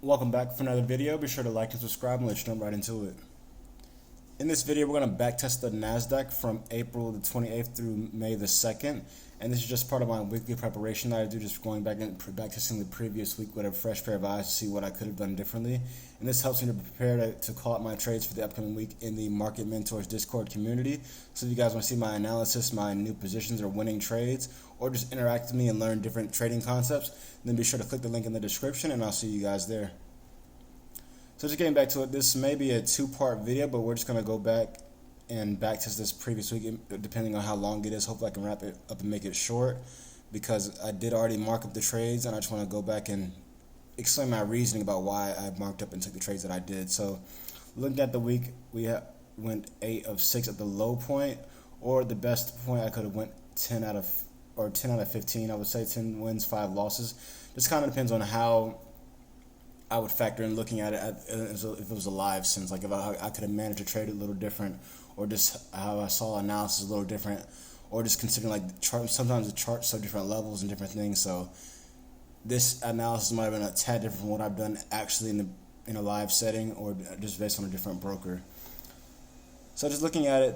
Welcome back for another video. Be sure to like and subscribe and let's jump right into it. In this video, we're going to backtest the Nasdaq from April the 28th through May the 2nd. And this is just part of my weekly preparation that I do, just going back and backtesting the previous week with a fresh pair of eyes to see what I could have done differently. And this helps me to prepare to call out my trades for the upcoming week in the Market Mentors Discord community. So if you guys want to see my analysis, my new positions or winning trades, or just interact with me and learn different trading concepts, then be sure to click the link in the description and I'll see you guys there. So just getting back to it, this may be a two-part video, but we're just going to go back and backtest this previous week, depending on how long it is. Hopefully I can wrap it up and make it short, because I did already mark up the trades, and I just want to go back and explain my reasoning about why I marked up and took the trades that I did. So looking at the week, we went 8 of 6 at the low point, or the best point I could have went 10 out of 15. I would say 10 wins, 5 losses. Just kind of depends on how I would factor in looking at it if it was a live sense, like if I could have managed to trade it a little different, or just how I saw analysis a little different, or just considering like the chart. Sometimes the charts are different levels and different things, so this analysis might have been a tad different from what I've done actually in a live setting, or just based on a different broker. So just looking at it,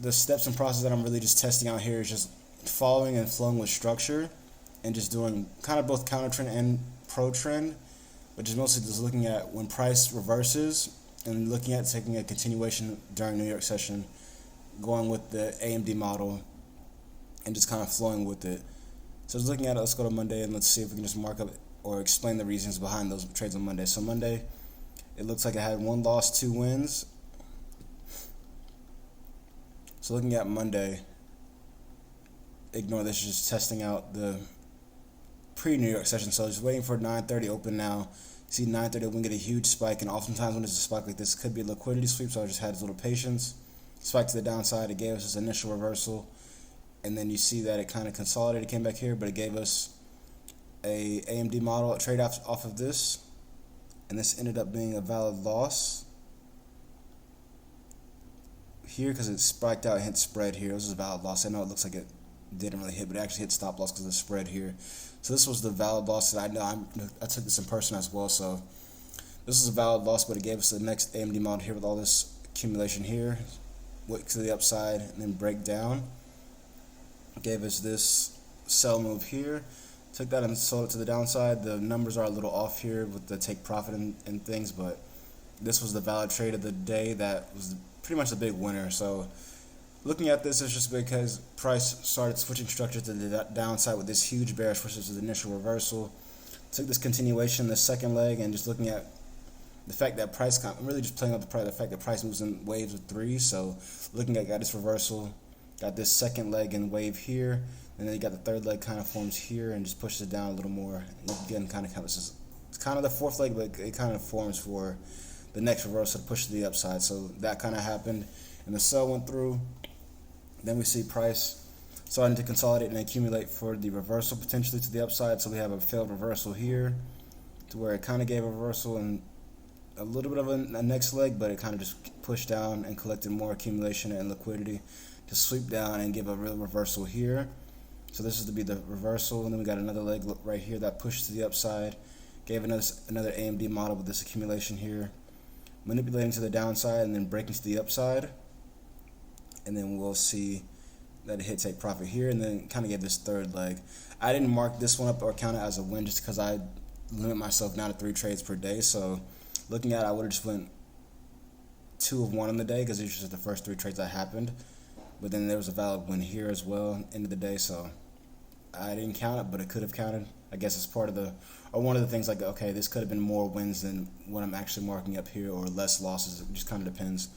the steps and process that I'm really just testing out here is just following and flowing with structure, and just doing kind of both counter trend and pro trend, but just mostly just looking at when price reverses and looking at taking a continuation during New York session, going with the AMD model and just kind of flowing with it. So just looking at it, let's go to Monday and let's see if we can just mark up or explain the reasons behind those trades on Monday. So Monday, it looks like I had 1 loss, 2 wins. So looking at Monday, ignore this, just testing out the pre-New York session. So just waiting for 9:30 open now. See 9:30 we can get a huge spike, and oftentimes when there's a spike like this, it could be a liquidity sweep, so I just had a little patience. Spike to the downside, it gave us this initial reversal, and then you see that it kind of consolidated, came back here, but it gave us a AMD model trade off of this, and this ended up being a valid loss here because it spiked out and hit spread here. This is a valid loss. I know it looks like it didn't really hit, but it actually hit stop loss because of the spread here. So this was the valid loss that I know. I took this in person as well, so this is a valid loss, but it gave us the next AMD model here with all this accumulation here, went to the upside and then break down. It gave us this sell move here, took that and sold it to the downside. The numbers are a little off here with the take profit and things, but this was the valid trade of the day. That was pretty much the big winner. So looking at this is just because price started switching structure to the downside with this huge bearish, which is the initial reversal. Took this continuation, the second leg, and just looking at the fact that price, I'm really just playing with the fact that price moves in waves of 3. So looking at, got this reversal, got this second leg and wave here, and then you got the third leg kind of forms here and just pushes it down a little more. And again, it's kind of the fourth leg, but it kind of forms for the next reversal to push to the upside. So that kind of happened, and the sell went through. Then we see price starting to consolidate and accumulate for the reversal potentially to the upside. So we have a failed reversal here, to where it kind of gave a reversal and a little bit of a next leg, but it kind of just pushed down and collected more accumulation and liquidity to sweep down and give a real reversal here. So this is to be the reversal, and then we got another leg right here that pushed to the upside, gave another AMD model with this accumulation here, manipulating to the downside and then breaking to the upside. And then we'll see that it hit take profit here, and then kind of gave this third leg. I didn't mark this one up or count it as a win just because I limit myself down to 3 trades per day. So looking at it, I would have just went 2 of 1 on the day because these were just the first 3 trades that happened. But then there was a valid win here as well, end of the day. So I didn't count it, but it could have counted. I guess it's part of one of the things, like, okay, this could have been more wins than what I'm actually marking up here, or less losses. It just kind of depends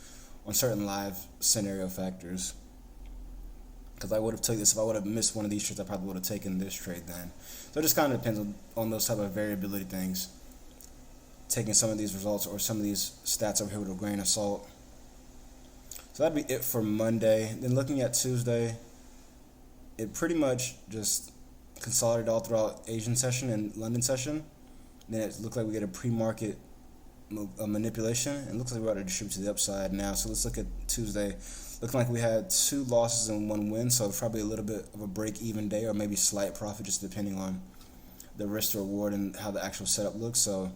on certain live scenario factors. Because I would have taken this, if I would have missed one of these trades, I probably would have taken this trade then. So it just kind of depends on those type of variability things. Taking some of these results or some of these stats over here with a grain of salt. So that'd be it for Monday. Then looking at Tuesday, it pretty much just consolidated all throughout Asian session and London session. Then it looked like we get a pre-market manipulation, and looks like we're about to distribute to the upside now. So let's look at Tuesday. Looking like we had 2 losses and 1 win, so probably a little bit of a break-even day, or maybe slight profit, just depending on the risk to reward and how the actual setup looks. So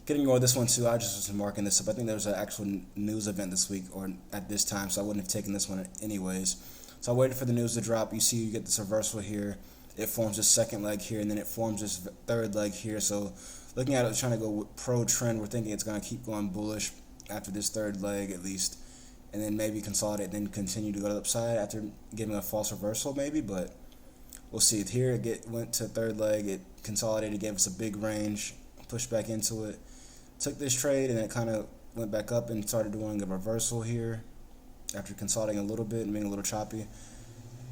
Could ignore this one too. I just was marking this up. I think there was an actual news event this week or at this time, so I wouldn't have taken this one anyways. So I waited for the news to drop. You see, you get this reversal here. It forms this second leg here, and then it forms this third leg here. So looking at it, trying to go pro trend, we're thinking it's going to keep going bullish after this third leg at least, and then maybe consolidate, then continue to go to the upside after giving a false reversal maybe, but we'll see. Here it went to third leg, it consolidated, gave us a big range, pushed back into it, took this trade, and it kind of went back up and started doing a reversal here after consolidating a little bit and being a little choppy.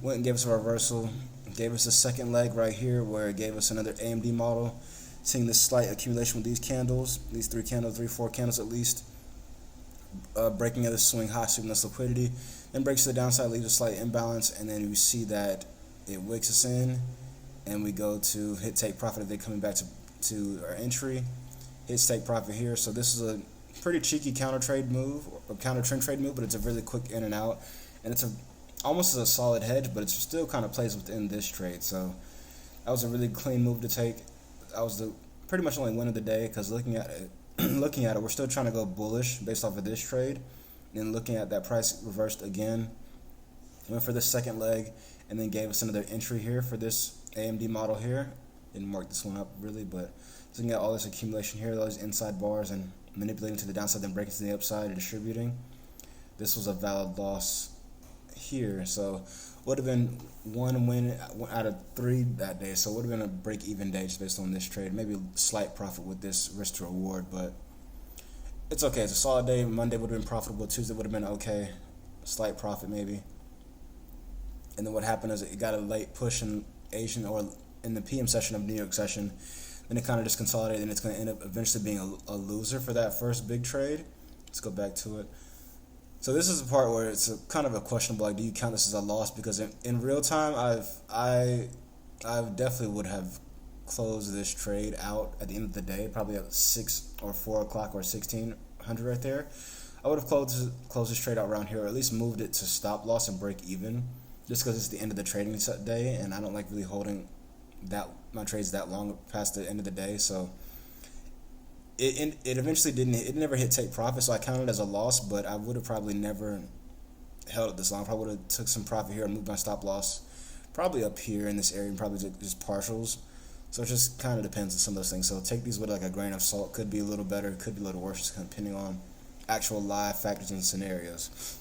Went and gave us a reversal, gave us a second leg right here where it gave us another AMD model, seeing this slight accumulation with these candles, these 3 candles, 4 candles at least, breaking of the swing high, sweeping this liquidity, and breaks to the downside, leaves a slight imbalance, and then we see that it wicks us in, and we go to hit take profit if they're coming back to our entry, hits take profit here. So this is a pretty cheeky counter trade move, or counter trend trade move, but it's a really quick in and out, and it's almost as a solid hedge, but it still kind of plays within this trade. So that was a really clean move to take. That was the pretty much only win of the day, because looking at it, we're still trying to go bullish based off of this trade. And looking at that price reversed again, went for the second leg, and then gave us another entry here for this AMD model here. Didn't mark this one up really, but looking at all this accumulation here, those inside bars, and manipulating to the downside, then breaking to the upside and distributing. This was a valid loss here, so would have been 1 win out of 3 that day, so would have been a break-even day just based on this trade. Maybe a slight profit with this risk to reward, but it's okay. It's a solid day. Monday would have been profitable. Tuesday would have been okay, slight profit maybe. And then what happened is it got a late push in Asian or in the PM session of New York session. Then it kind of just consolidated, and it's going to end up eventually being a loser for that first big trade. Let's go back to it. So this is the part where it's kind of a questionable, like, do you count this as a loss? Because in real time, I definitely would have closed this trade out at the end of the day, probably at 6 or 4 o'clock or 1600 right there. I would have closed this trade out around here, or at least moved it to stop loss and break even, just because it's the end of the trading day, and I don't like really holding my trades that long past the end of the day. So it eventually never hit take profit, so I counted it as a loss, but I would have probably never held it this long. Probably would have took some profit here and moved my stop loss probably up here in this area, and probably just partials. So it just kind of depends on some of those things. So take these with like a grain of salt. Could be a little better, could be a little worse, just kind of depending on actual live factors and scenarios.